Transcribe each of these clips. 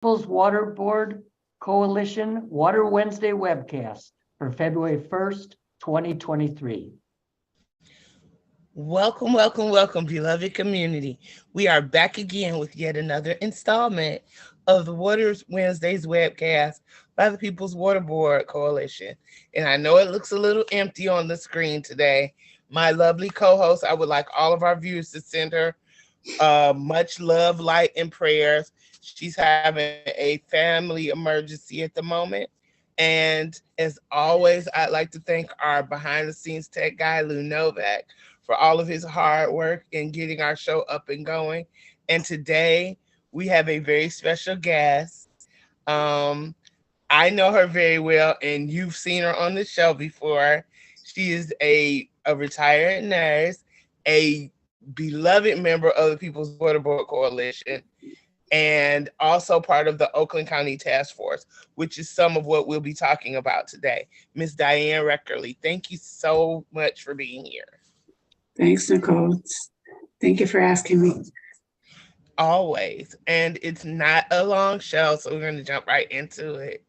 People's Water Board Coalition Water Wednesday webcast for February 1st, 2023. Welcome, welcome, welcome, beloved community. We are back again with yet another installment of the Water Wednesdays webcast by the People's Water Board Coalition. And I know it looks a little empty on the screen today. My lovely co-host, I would like all of our viewers to send her much love, light, and prayers. She's having a family emergency at the moment. And as always, I'd like to thank our behind the scenes tech guy, Lou Novak, for all of his hard work in getting our show up and going. And today we have a very special guest. Um, I know her very well, and you've seen her on the show before. She is a retired nurse, a beloved member of the People's Water Board Coalition, and also part of the Oakland County Task Force, which is some of what we'll be talking about today. Miss Diane Weckerle, thank you so much for being here. Thanks, Nicole. Thank you for asking me. Always. And it's not a long show, so we're going to jump right into it.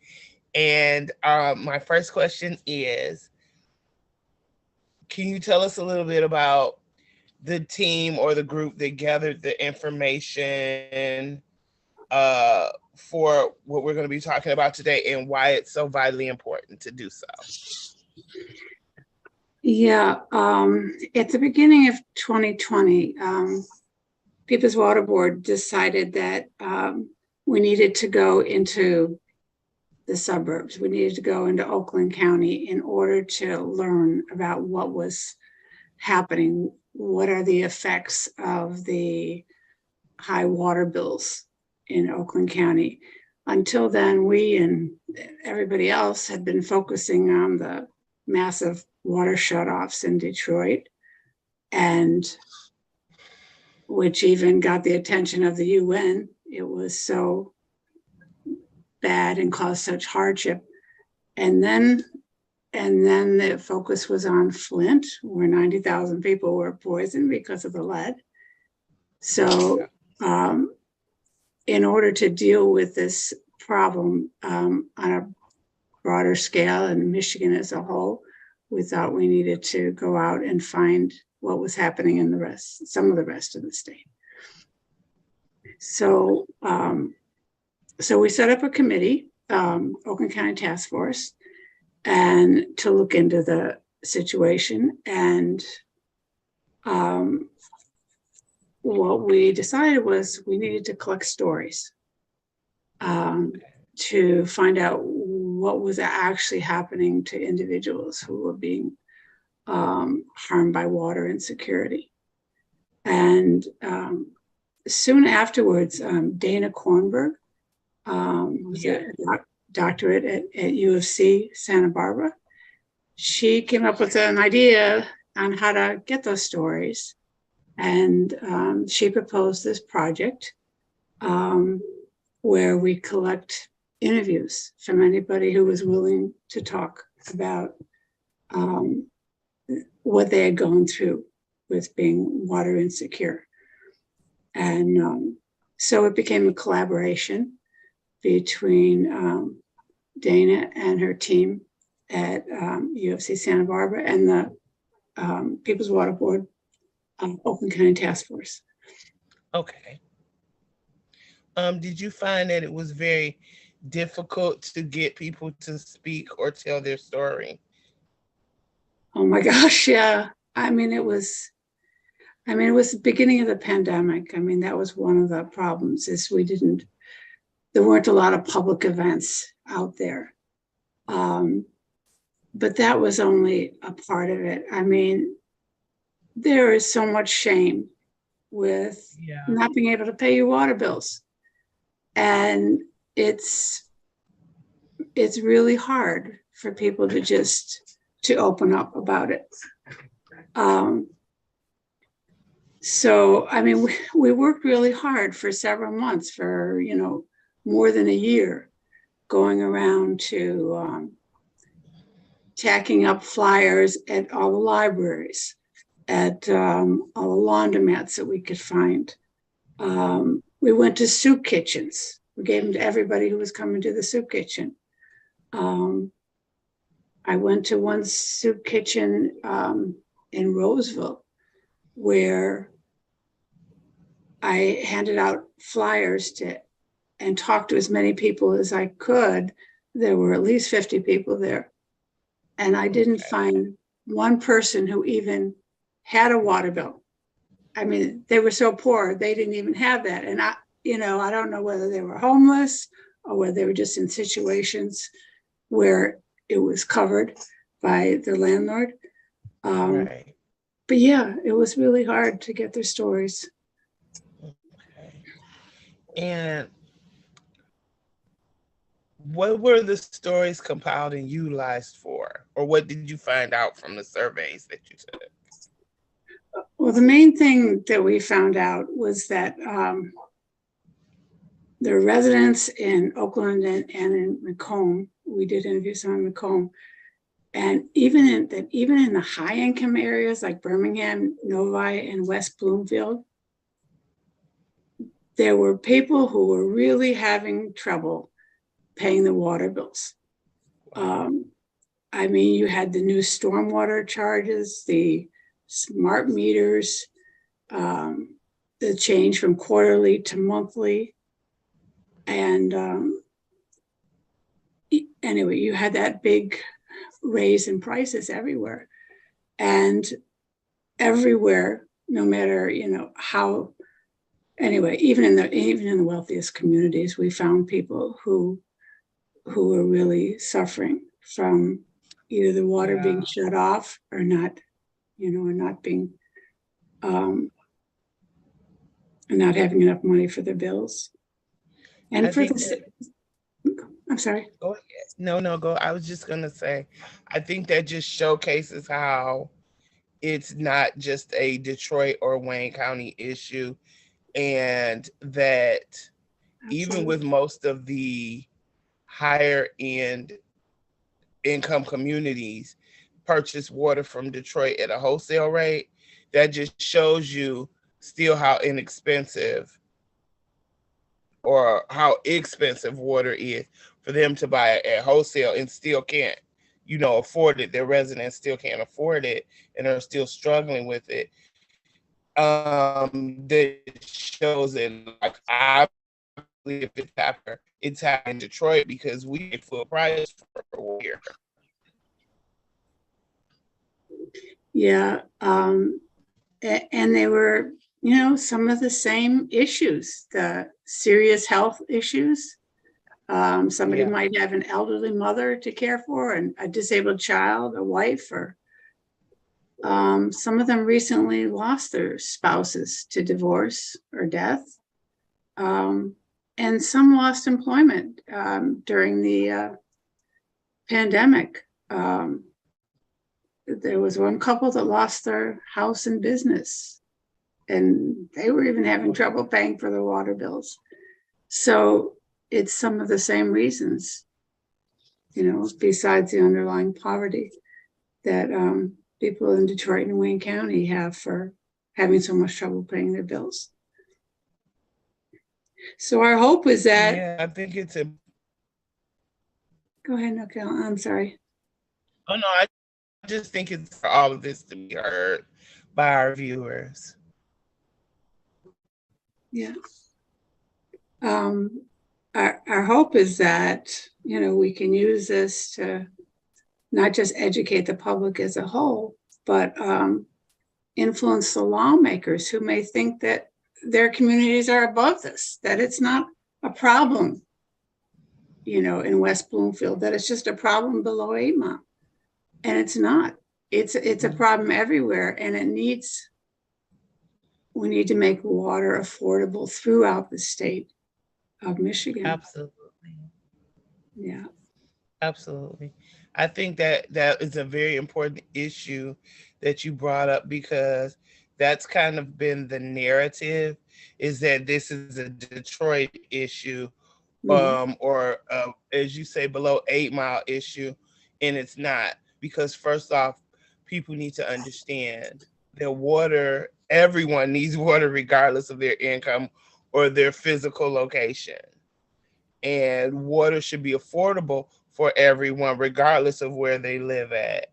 And my first question is, can you tell us a little bit about the team or the group that gathered the information for what we're going to be talking about today and why it's so vitally important to do so? Yeah, at the beginning of 2020, People's Water Board decided that we needed to go into the suburbs. We needed to go into Oakland County in order to learn about what was happening. What are the effects of the high water bills in Oakland County? Until then, we and everybody else had been focusing on the massive water shutoffs in Detroit, and which even got the attention of the UN. It was so bad and caused such hardship. And then the focus was on Flint, where 90,000 people were poisoned because of the lead. So in order to deal with this problem on a broader scale in Michigan as a whole, we thought we needed to go out and find what was happening in some of the rest of the state. So, so we set up a committee, Oakland County Task Force, and to look into the situation. And what we decided was we needed to collect stories to find out what was actually happening to individuals who were being harmed by water insecurity. And soon afterwards, Dana Kornberg, who's a doctorate at U of C Santa Barbara, she came up with an idea on how to get those stories. And she proposed this project where we collect interviews from anybody who was willing to talk about what they had gone through with being water insecure. And so it became a collaboration between Dana and her team at U of C Santa Barbara and the People's Water Board Oakland County Task Force. Okay. Did you find that it was very difficult to get people to speak or tell their story? Oh my gosh, yeah. It was the beginning of the pandemic. That was one of the problems is there weren't a lot of public events out there. But that was only a part of it. There is so much shame with not being able to pay your water bills. And it's really hard for people to open up about it. So, we worked really hard for several months, for, more than a year, going around to tacking up flyers at all the libraries, at all the laundromats that we could find. We went to soup kitchens We gave them to everybody who was coming to the soup kitchen. I went to one soup kitchen in Roseville where I handed out flyers and talked to as many people as I could. There were at least 50 people there. And I didn't find one person who even had a water bill. I mean, they were so poor, they didn't even have that. And I don't know whether they were homeless or whether they were just in situations where it was covered by the landlord. Right. But yeah, it was really hard to get their stories. Okay. And what were the stories compiled and utilized for? Or what did you find out from the surveys that you took? Well, the main thing that we found out was that the residents in Oakland and in Macomb, we did interviews on Macomb, and even in the high income areas like Birmingham, Novi, and West Bloomfield, there were people who were really having trouble paying the water bills. I mean, you had the new stormwater charges, the smart meters, the change from quarterly to monthly. And anyway, you had that big raise in prices everywhere. And everywhere, no matter, how, anyway, even in the wealthiest communities, we found people who were really suffering from either the water being shut off or not, or not being, and not having enough money for their bills. And I'm sorry. Go ahead. No, go. I was just going to say, I think that just showcases how it's not just a Detroit or Wayne County issue, and that even with most of the higher end income communities purchase water from Detroit at a wholesale rate, that just shows you still how inexpensive or how expensive water is for them to buy it at wholesale and still can't, afford it. Their residents still can't afford it and are still struggling with it. That shows it, like, I believe it's happening in Detroit because we pay full price for water. Yeah. And they were, some of the same issues, the serious health issues. Somebody might have an elderly mother to care for and a disabled child, a wife, or some of them recently lost their spouses to divorce or death. And some lost employment during the pandemic. There was one couple that lost their house and business, and they were even having trouble paying for their water bills. So it's some of the same reasons, besides the underlying poverty that people in Detroit and Wayne County have for having so much trouble paying their bills. So our hope is that. Yeah, I think it's a. Go ahead, Nicole. I'm sorry. Oh no, I just think it's for all of this to be heard by our viewers. Yeah. Our hope is that, we can use this to not just educate the public as a whole, but influence the lawmakers who may think that their communities are above this, that it's not a problem, in West Bloomfield, that it's just a problem below 8 Mile. And it's not. It's a problem everywhere, and we need to make water affordable throughout the state of Michigan. Absolutely. Yeah. Absolutely. I think that is a very important issue that you brought up, because that's kind of been the narrative, is that this is a Detroit issue, or as you say, below 8 Mile issue, and it's not. Because first off, people need to understand that water, everyone needs water regardless of their income or their physical location. and water should be affordable for everyone, regardless of where they live at.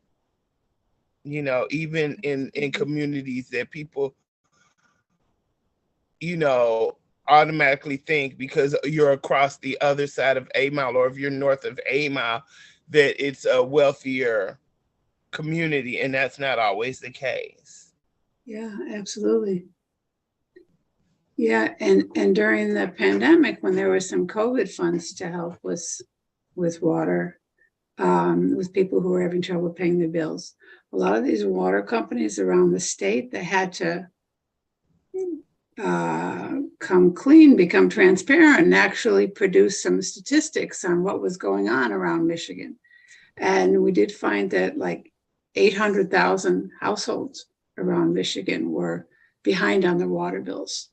You know, even in communities that people, you know, automatically think because you're across the other side of 8 Mile, or if you're north of 8 Mile, that it's a wealthier community, and that's not always the case. Yeah, absolutely. Yeah, and during the pandemic, when there was some COVID funds to help with water, with people who were having trouble paying their bills, a lot of these water companies around the state, they had to come clean, become transparent, and actually produce some statistics on what was going on around Michigan. And we did find that like 800,000 households around Michigan were behind on their water bills.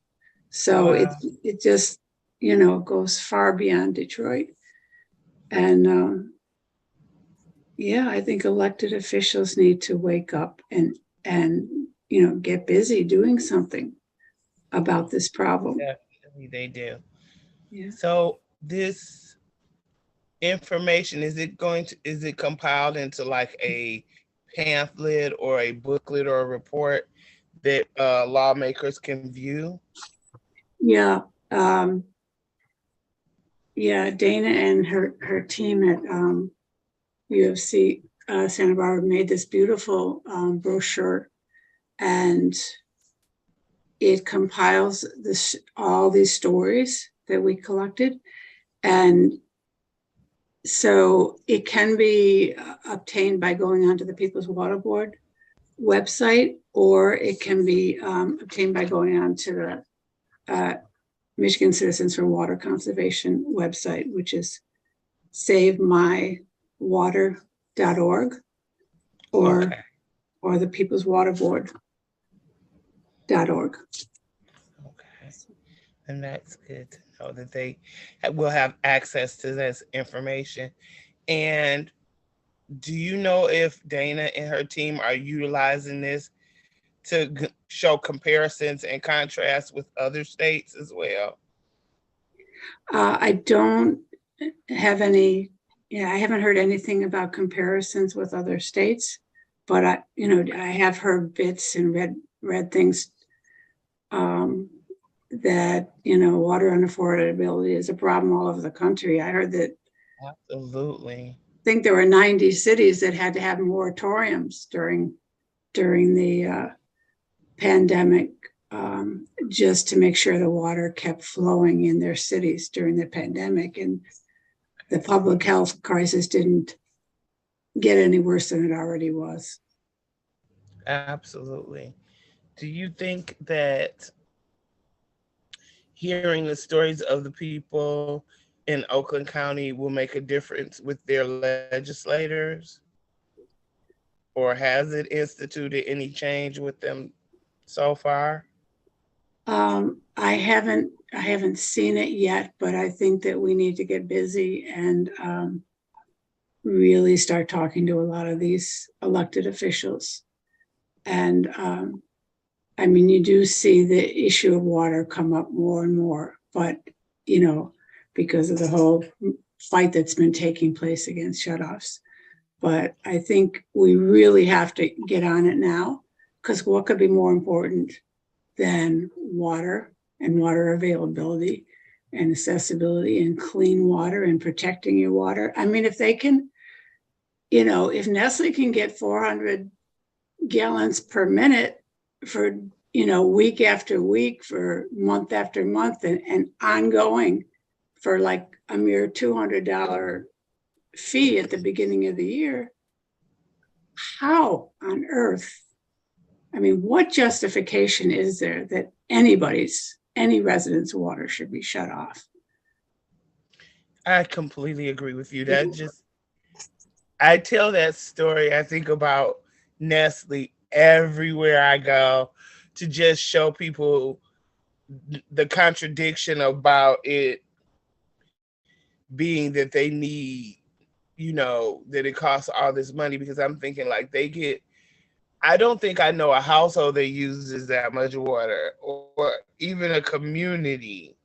So Wow. it just, you know, goes far beyond Detroit. And yeah, I think elected officials need to wake up and you know, get busy doing something about this problem. Definitely they do. Yeah. So this information, is it compiled into like a pamphlet or a booklet or a report that lawmakers can view? Yeah. Yeah, Dana and her team at UFC Santa Barbara made this beautiful brochure, and it compiles all these stories that we collected. And so it can be obtained by going onto the People's Water Board website, or it can be obtained by going onto the Michigan Citizens for Water Conservation website, which is savemywater.org, or Okay. or the People's Water Board.org. Okay. And that's good to know that they will have access to this information. And do you know if Dana and her team are utilizing this to show comparisons and contrasts with other states as well? I don't have any, yeah, I haven't heard anything about comparisons with other states, but I, you know, I have heard bits and read things that, you know, water unaffordability is a problem all over the country. I heard that, Absolutely. I think there were 90 cities that had to have moratoriums during the pandemic, just to make sure the water kept flowing in their cities during the pandemic. And the public health crisis didn't get any worse than it already was. Absolutely. Do you think that hearing the stories of the people in Oakland County will make a difference with their legislators? Or has it instituted any change with them so far? I haven't seen it yet, but I think that we need to get busy and really start talking to a lot of these elected officials. And I mean, you do see the issue of water come up more and more, but, you know, because of the whole fight that's been taking place against shutoffs. But I think we really have to get on it now, because what could be more important than water and water availability and accessibility and clean water and protecting your water? I mean, if they can, you know, if Nestle can get 400 gallons per minute for, you know, week after week, for month after month, and ongoing for like a mere $200 fee at the beginning of the year, how on earth, I mean, what justification is there that any resident's water should be shut off? I completely agree with you. I tell that story. I think about Nestle everywhere I go, to just show people the contradiction about it being that they need, you know, that it costs all this money, because I'm thinking like I don't think I know a household that uses that much water, or even a community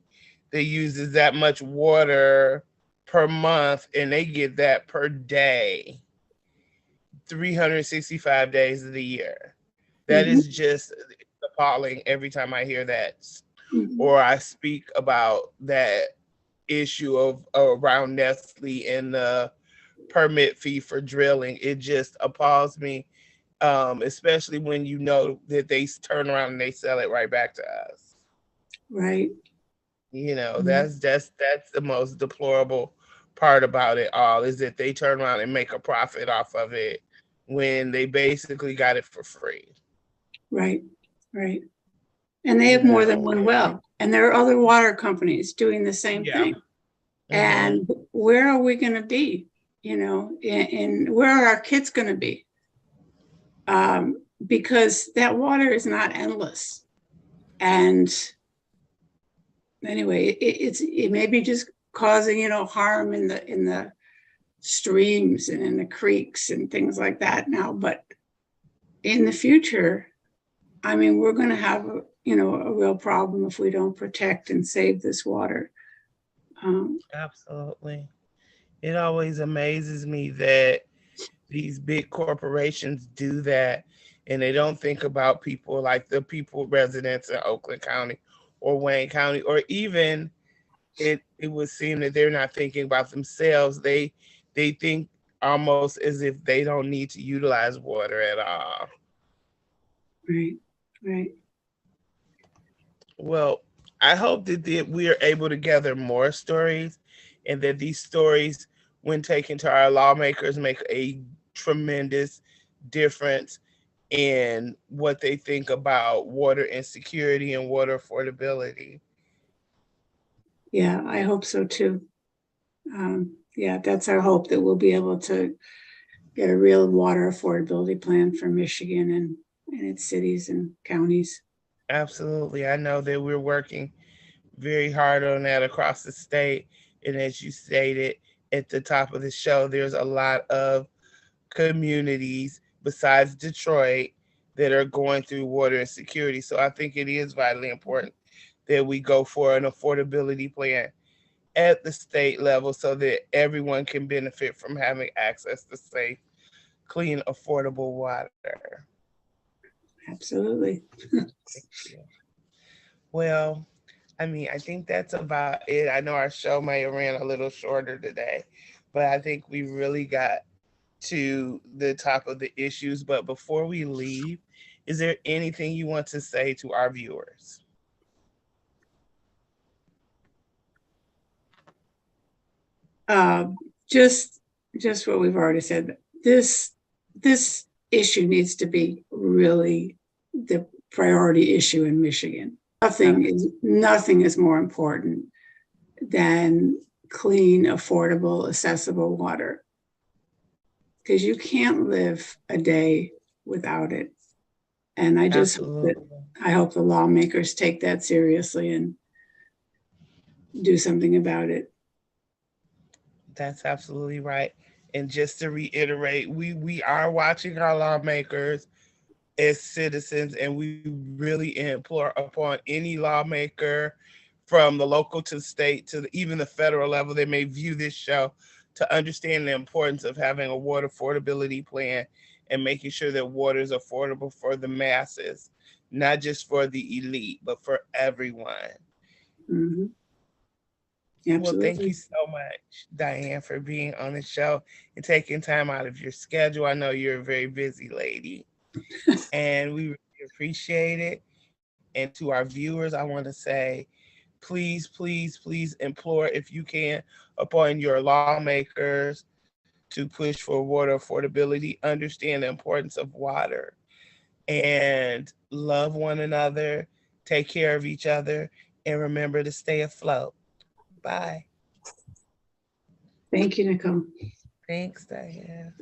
that uses that much water per month, and they get that per day, 365 days of the year. That Mhm, is just appalling every time I hear that, mhm. or I speak about that issue of around Nestle and the permit fee for drilling. It just appalls me, especially when you know that they turn around and they sell it right back to us. Right. You know, Mhm. that's the most deplorable part about it all, is that they turn around and make a profit off of it when they basically got it for free. Right. Right. And they You have more than know, one well. And there are other water companies doing the same yeah. thing. Hmm. And where are we going to be? You know, and where are our kids going to be? Because that water is not endless. And anyway, it may be just causing, you know, harm in the streams and in the creeks and things like that now. But in the future, I mean, we're going to have you know, a real problem if we don't protect and save this water. Absolutely. It always amazes me that these big corporations do that, and they don't think about people like the people residents in Oakland County or Wayne County, or even it would seem that they're not thinking about themselves. They think almost as if they don't need to utilize water at all. Right, right. Well, I hope that we are able to gather more stories, and that these stories, when taken to our lawmakers, make a tremendous difference in what they think about water insecurity and water affordability. Yeah, I hope so too. Yeah, that's our hope, that we'll be able to get a real water affordability plan for Michigan and its cities and counties. Absolutely. I know that we're working very hard on that across the state. And as you stated at the top of the show, there's a lot of communities besides Detroit that are going through water insecurity. So I think it is vitally important that we go for an affordability plan at the state level so that everyone can benefit from having access to safe, clean, affordable water. Absolutely. Thank you. Well, I mean, I think that's about it. I know our show may have ran a little shorter today, but I think we really got to the top of the issues. But before we leave, is there anything you want to say to our viewers? Uh, just just what we've already said. This issue needs to be really the priority issue in Michigan. Nothing is more important than clean, affordable, accessible water, because you can't live a day without it. And Absolutely. I hope the lawmakers take that seriously and do something about it. That's absolutely right. And just to reiterate, we are watching our lawmakers as citizens, and we really implore upon any lawmaker from the local to state to even the federal level that may view this show to understand the importance of having a water affordability plan and making sure that water is affordable for the masses, not just for the elite, but for everyone. Mm-hmm. Well, thank you Absolutely. so much, Diane, for being on the show and taking time out of your schedule. I know you're a very busy lady, and we really appreciate it. And to our viewers, I want to say, please, please, please implore, if you can, upon your lawmakers to push for water affordability, understand the importance of water, and love one another, take care of each other, and remember to stay afloat. Bye. Thank you, Nicole. Thanks, Diane.